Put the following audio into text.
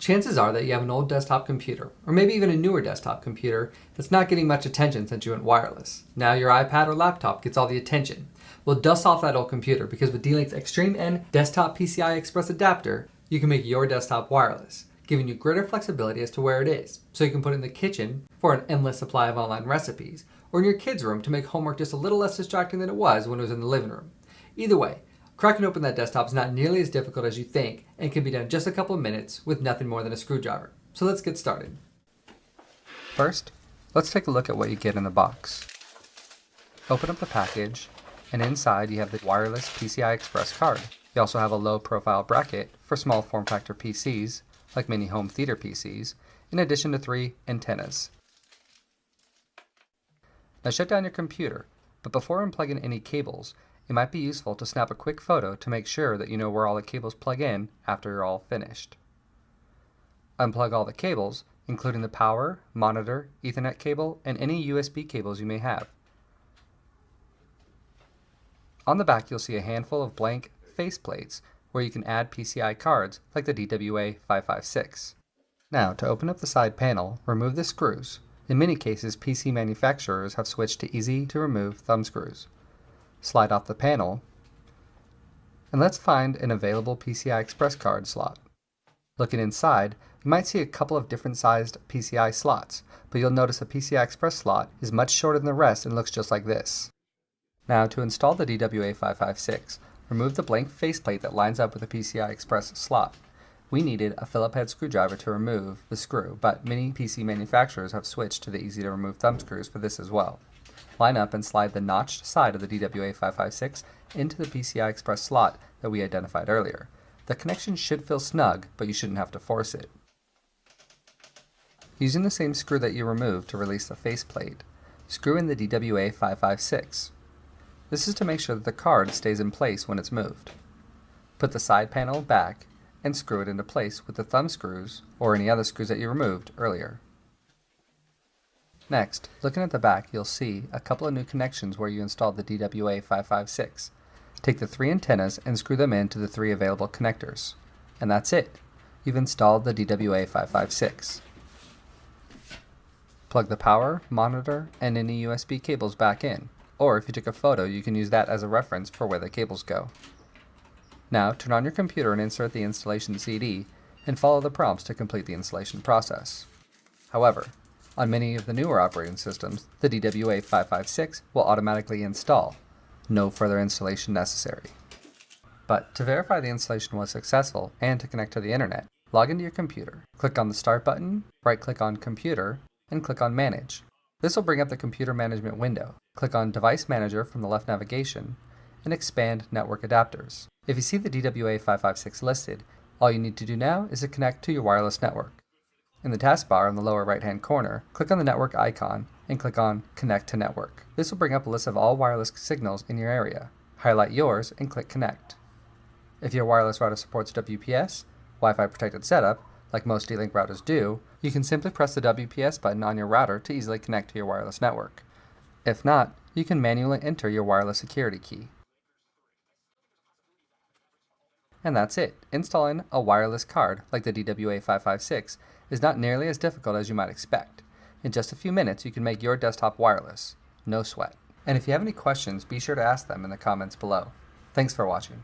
Chances are that you have an old desktop computer, or maybe even a newer desktop computer that's not getting much attention since you went wireless. Now your iPad or laptop gets all the attention. Well, dust off that old computer because with D-Link's Xtreme N desktop PCI Express adapter, you can make your desktop wireless, giving you greater flexibility as to where it is. So you can put it in the kitchen for an endless supply of online recipes, or in your kids' room to make homework just a little less distracting than it was when it was in the living room. Either way, cracking open that desktop is not nearly as difficult as you think and can be done in just a couple of minutes with nothing more than a screwdriver. So let's get started. First, let's take a look at what you get in the box. Open up the package, and inside you have the wireless PCI Express card. You also have a low profile bracket for small form factor PCs, like mini home theater PCs, in addition to 3 antennas. Now shut down your computer, but before unplugging any cables, it might be useful to snap a quick photo to make sure that you know where all the cables plug in after you're all finished. Unplug all the cables, including the power, monitor, Ethernet cable, and any USB cables you may have. On the back you'll see a handful of blank faceplates where you can add PCI cards like the DWA 556. Now to open up the side panel, remove the screws. In many cases, PC manufacturers have switched to easy to remove thumb screws. Slide off the panel, and let's find an available PCI Express card slot. Looking inside, you might see a couple of different sized PCI slots, but you'll notice the PCI Express slot is much shorter than the rest and looks just like this. Now to install the DWA 556, remove the blank faceplate that lines up with the PCI Express slot. We needed a Phillips head screwdriver to remove the screw, but many PC manufacturers have switched to the easy to remove thumb screws for this as well. Line up and slide the notched side of the DWA 556 into the PCI Express slot that we identified earlier. The connection should feel snug, but you shouldn't have to force it. Using the same screw that you removed to release the faceplate, screw in the DWA 556. This is to make sure that the card stays in place when it's moved. Put the side panel back and screw it into place with the thumb screws or any other screws that you removed earlier. Next, looking at the back, you'll see a couple of new connections where you installed the DWA 556. Take the 3 antennas and screw them into the 3 available connectors. And that's it. You've installed the DWA 556. Plug the power, monitor, and any USB cables back in. Or if you took a photo, you can use that as a reference for where the cables go. Now, turn on your computer and insert the installation CD, and follow the prompts to complete the installation process. However, on many of the newer operating systems, the DWA 556 will automatically install. No further installation necessary. But to verify the installation was successful and to connect to the internet, log into your computer. Click on the Start button, right-click on Computer, and click on Manage. This will bring up the Computer Management window. Click on Device Manager from the left navigation, and expand Network Adapters. If you see the DWA 556 listed, all you need to do now is to connect to your wireless network. In the taskbar in the lower right-hand corner, click on the network icon and click on Connect to Network. This will bring up a list of all wireless signals in your area. Highlight yours and click Connect. If your wireless router supports WPS, Wi-Fi protected setup, like most D-Link routers do, you can simply press the WPS button on your router to easily connect to your wireless network. If not, you can manually enter your wireless security key. And that's it. Installing a wireless card like the DWA 556 is not nearly as difficult as you might expect. In just a few minutes, you can make your desktop wireless. No sweat. And if you have any questions, be sure to ask them in the comments below. Thanks for watching.